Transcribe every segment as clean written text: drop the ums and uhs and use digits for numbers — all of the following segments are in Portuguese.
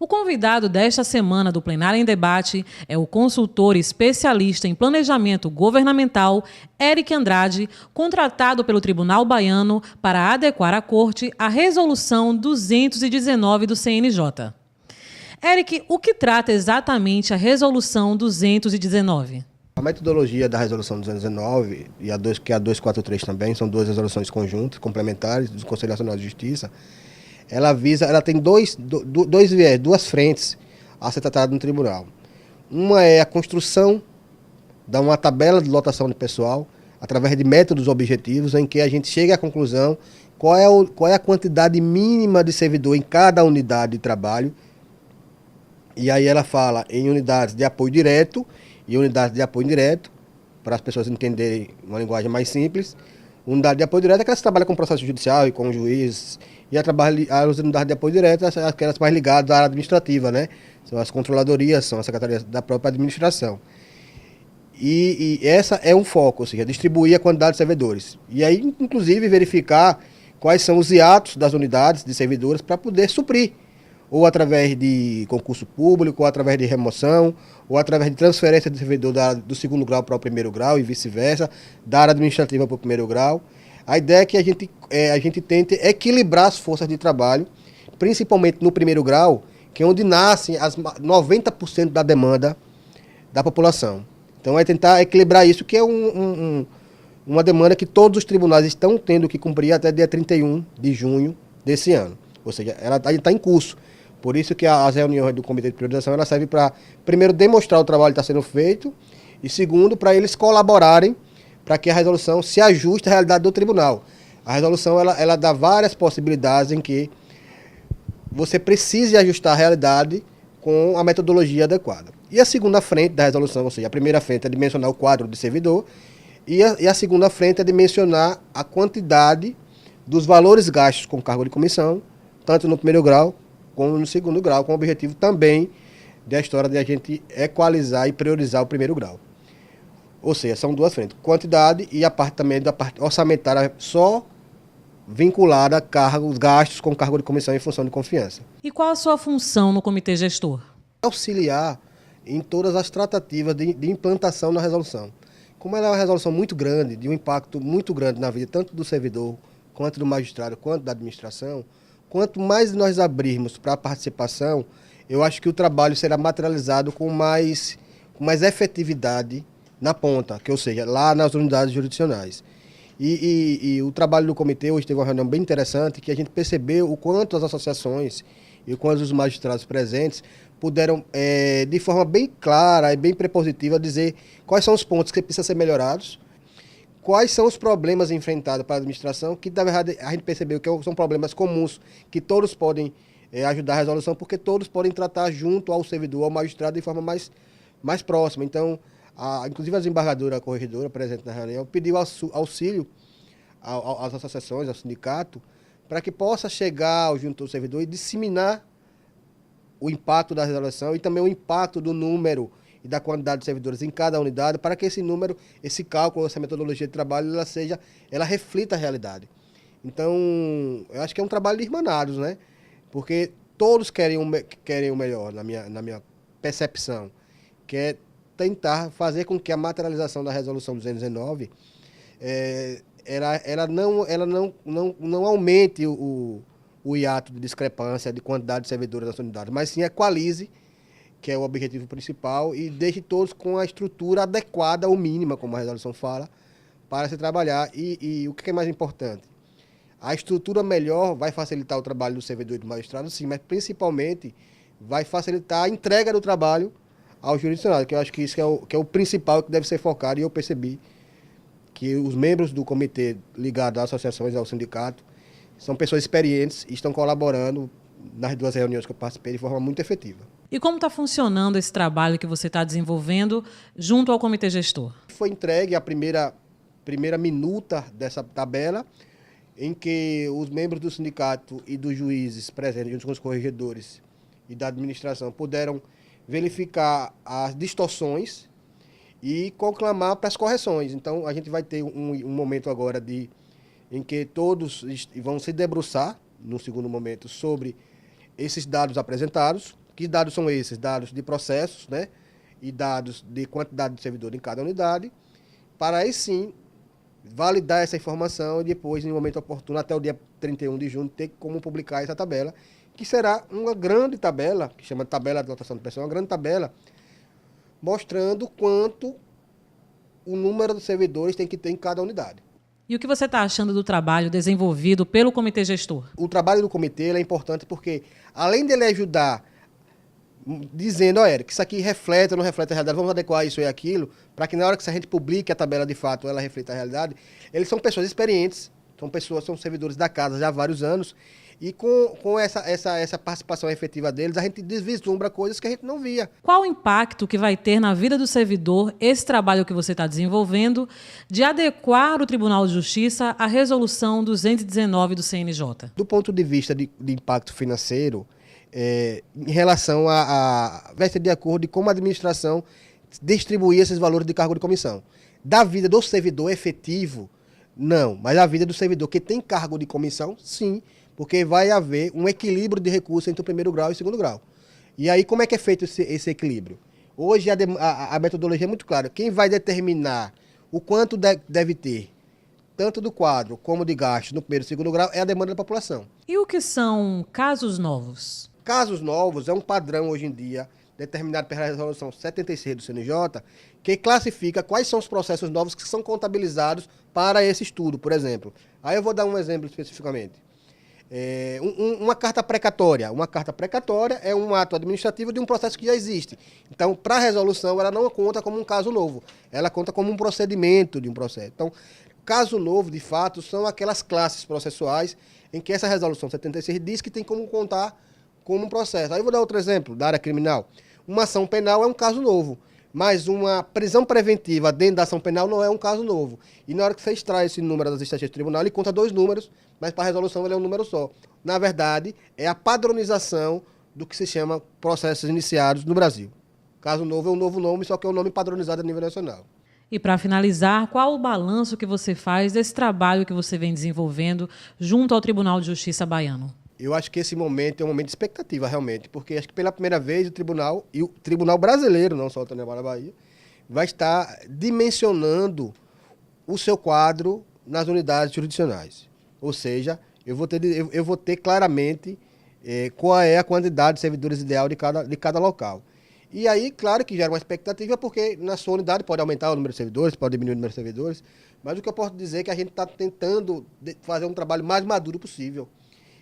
O convidado desta semana do Plenário em Debate é o consultor especialista em planejamento governamental, Eric Andrade, contratado pelo Tribunal Baiano para adequar a Corte à Resolução 219 do CNJ. Eric, o que trata exatamente a Resolução 219? A metodologia da Resolução 219 e que é a 243 também, são duas resoluções conjuntas, complementares, do Conselho Nacional de Justiça. Ela tem duas frentes a ser tratada no tribunal. Uma é a construção de uma tabela de lotação de pessoal, através de métodos objetivos, em que a gente chega à conclusão qual é a quantidade mínima de servidor em cada unidade de trabalho. E aí ela fala em unidades de apoio direto e unidades de apoio indireto, para as pessoas entenderem uma linguagem mais simples. Unidade de apoio direto é aquelas que trabalham com processo judicial e com juízes, e as unidades de apoio direto são aquelas mais ligadas à área administrativa, né? São as controladorias, são as secretarias da própria administração. E essa é um foco, ou seja, distribuir a quantidade de servidores. E aí, inclusive, verificar quais são os hiatos das unidades de servidores para poder suprir, ou através de concurso público, ou através de remoção, ou através de transferência de servidor do segundo grau para o primeiro grau e vice-versa, da área administrativa para o primeiro grau. A ideia é que a gente tente equilibrar as forças de trabalho, principalmente no primeiro grau, que é onde nascem as 90% da demanda da população. Então é tentar equilibrar isso, que é uma demanda que todos os tribunais estão tendo que cumprir até dia 31 de junho desse ano. Ou seja, ela está em curso. Por isso que as reuniões do Comitê de Priorização ela serve para, primeiro, demonstrar o trabalho que está sendo feito e, segundo, para eles colaborarem para que a resolução se ajuste à realidade do tribunal. A resolução ela dá várias possibilidades em que você precise ajustar a realidade com a metodologia adequada. E a segunda frente da resolução, ou seja, a primeira frente é de mencionar o quadro de servidor e a segunda frente é de mencionar a quantidade dos valores gastos com cargo de comissão, tanto no primeiro grau como no segundo grau, com o objetivo também da história de a gente equalizar e priorizar o primeiro grau. Ou seja, são duas frentes, quantidade e a parte também da parte orçamentária só vinculada a cargos, gastos com cargo de comissão em função de confiança. E qual a sua função no Comitê Gestor? Auxiliar em todas as tratativas de implantação na resolução. Como ela é uma resolução muito grande, de um impacto muito grande na vida tanto do servidor, quanto do magistrado, quanto da administração, quanto mais nós abrirmos para a participação, eu acho que o trabalho será materializado com mais efetividade na ponta, ou seja, lá nas unidades jurisdicionais. E o trabalho do comitê, hoje teve uma reunião bem interessante, que a gente percebeu o quanto as associações e o quanto os magistrados presentes puderam, de forma bem clara e bem prepositiva, dizer quais são os pontos que precisam ser melhorados, quais são os problemas enfrentados para a administração, que na verdade a gente percebeu que são problemas comuns, que todos podem ajudar a resolução, porque todos podem tratar junto ao servidor, ao magistrado, de forma mais próxima. Então, inclusive a desembargadora, a corregedora presente na reunião, pediu auxílio às associações, ao sindicato, para que possa chegar junto ao servidor e disseminar o impacto da resolução e também o impacto do número e da quantidade de servidores em cada unidade, para que esse número, esse cálculo, essa metodologia de trabalho, ela reflita a realidade. Então, eu acho que é um trabalho de irmanados, né? Porque todos querem o melhor, na minha percepção, que é tentar fazer com que a materialização da resolução 219 ela não aumente o hiato de discrepância de quantidade de servidores das unidades, mas sim equalize, que é o objetivo principal, e deixe todos com a estrutura adequada ou mínima, como a resolução fala, para se trabalhar. E o que é mais importante? A estrutura melhor vai facilitar o trabalho do servidor e do magistrado, sim, mas principalmente vai facilitar a entrega do trabalho ao jurisdicionário, que eu acho que isso que é o principal que deve ser focado, e eu percebi que os membros do comitê ligado às associações e ao sindicato são pessoas experientes e estão colaborando nas duas reuniões que eu participei de forma muito efetiva. E como está funcionando esse trabalho que você está desenvolvendo junto ao Comitê Gestor? Foi entregue a primeira minuta dessa tabela, em que os membros do sindicato e dos juízes presentes, junto com os corregedores e da administração, puderam verificar as distorções e conclamar para as correções. Então, a gente vai ter um momento agora em que todos vão se debruçar, no segundo momento, sobre esses dados apresentados, Que dados são esses? Dados de processos, né? E dados de quantidade de servidor em cada unidade, para aí sim validar essa informação e depois, em um momento oportuno, até o dia 31 de junho, ter como publicar essa tabela, que será uma grande tabela, que chama de tabela de dotação de pessoal, uma grande tabela, mostrando quanto o número de servidores tem que ter em cada unidade. E o que você está achando do trabalho desenvolvido pelo Comitê Gestor? O trabalho do comitê é importante porque, além dele ajudar, dizendo, ó, Eric, isso aqui reflete ou não reflete a realidade, vamos adequar isso e aquilo, para que na hora que a gente publique a tabela de fato, ela reflita a realidade. Eles são pessoas experientes, são servidores da casa já há vários anos, e com essa participação efetiva deles, a gente vislumbra coisas que a gente não via. Qual o impacto que vai ter na vida do servidor esse trabalho que você está desenvolvendo de adequar o Tribunal de Justiça à Resolução 219 do CNJ? Do ponto de vista de impacto financeiro, em relação vai ser de acordo de como a administração distribuir esses valores de cargo de comissão. Da vida do servidor efetivo, não, mas a vida do servidor que tem cargo de comissão, sim, porque vai haver um equilíbrio de recursos entre o primeiro grau e o segundo grau. E aí, como é que é feito esse equilíbrio? Hoje, a metodologia é muito clara. Quem vai determinar o quanto deve ter, tanto do quadro como de gastos no primeiro e segundo grau, é a demanda da população. E o que são casos novos? Casos novos é um padrão, hoje em dia, determinado pela Resolução 76 do CNJ, que classifica quais são os processos novos que são contabilizados para esse estudo, por exemplo. Aí eu vou dar um exemplo especificamente. Uma carta precatória. Uma carta precatória é um ato administrativo de um processo que já existe. Então, para a resolução, ela não conta como um caso novo. Ela conta como um procedimento de um processo. Então, caso novo, de fato, são aquelas classes processuais em que essa resolução 76 diz que tem como contar como um processo. Aí eu vou dar outro exemplo da área criminal. Uma ação penal é um caso novo, mas uma prisão preventiva dentro da ação penal não é um caso novo. E na hora que você extrai esse número das estatísticas do tribunal, ele conta 2 números, mas para a resolução ele é um número só. Na verdade, é a padronização do que se chama processos iniciados no Brasil. Caso novo é um novo nome, só que é um nome padronizado a nível nacional. E para finalizar, qual o balanço que você faz desse trabalho que você vem desenvolvendo junto ao Tribunal de Justiça baiano? Eu acho que esse momento é um momento de expectativa, realmente, porque acho que pela primeira vez o tribunal, e o tribunal brasileiro, não só o Tribunal da Bahia, vai estar dimensionando o seu quadro nas unidades jurisdicionais. Ou seja, eu vou ter claramente qual é a quantidade de servidores ideal de cada local. E aí, claro que gera uma expectativa, porque na sua unidade pode aumentar o número de servidores, pode diminuir o número de servidores, mas o que eu posso dizer é que a gente está tentando fazer um trabalho mais maduro possível.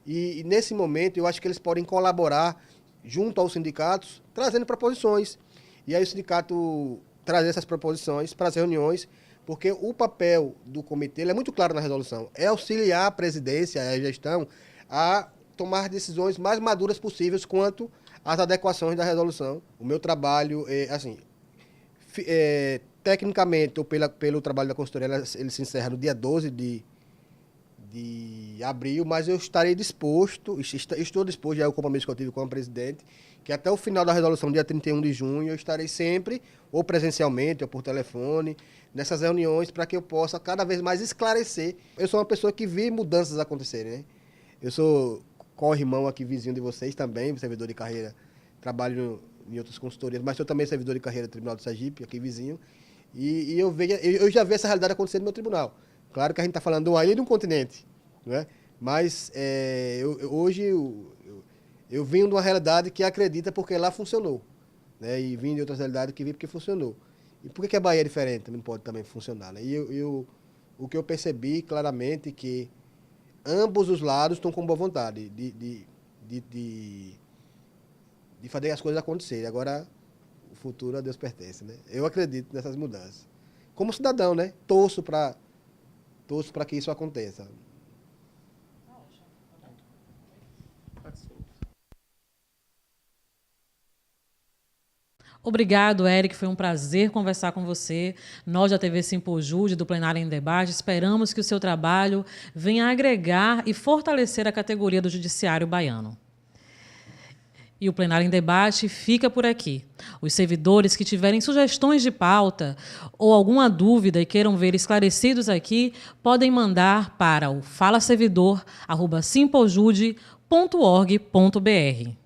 E nesse momento eu acho que eles podem colaborar junto aos sindicatos, trazendo proposições. E aí o sindicato trazer essas proposições para as reuniões, porque o papel do comitê é muito claro na resolução, é auxiliar a presidência e a gestão a tomar decisões mais maduras possíveis quanto às adequações da resolução. O meu trabalho, tecnicamente, ou pelo trabalho da consultoria, ele se encerra no dia 12 de abril, mas eu estou disposto, já é o compromisso que eu tive com a presidente, que até o final da resolução, dia 31 de junho, eu estarei sempre, ou presencialmente, ou por telefone, nessas reuniões, para que eu possa cada vez mais esclarecer. Eu sou uma pessoa que vê mudanças acontecerem, né? Eu sou corrimão aqui, vizinho de vocês também, servidor de carreira, trabalho em outras consultorias, mas sou também servidor de carreira do Tribunal do Sergipe, aqui vizinho, e eu já vi essa realidade acontecer no meu tribunal. Claro que a gente está falando de uma ilha e de um continente, né? Mas hoje eu vim de uma realidade que acredita porque lá funcionou, né? E vim de outras realidades que vi porque funcionou. E por que a Bahia é diferente? Também pode também funcionar, né? E o que eu percebi claramente é que ambos os lados estão com boa vontade de fazer as coisas acontecerem. Agora, o futuro a Deus pertence, né? Eu acredito nessas mudanças. Como cidadão, né? Torço para que isso aconteça. Obrigado, Eric. Foi um prazer conversar com você. Nós da TV Simpojude, do Plenário em Debate, esperamos que o seu trabalho venha agregar e fortalecer a categoria do Judiciário baiano. E o Plenário em Debate fica por aqui. Os servidores que tiverem sugestões de pauta ou alguma dúvida e queiram ver esclarecidos aqui, podem mandar para o falaservidor@simpojude.org.br.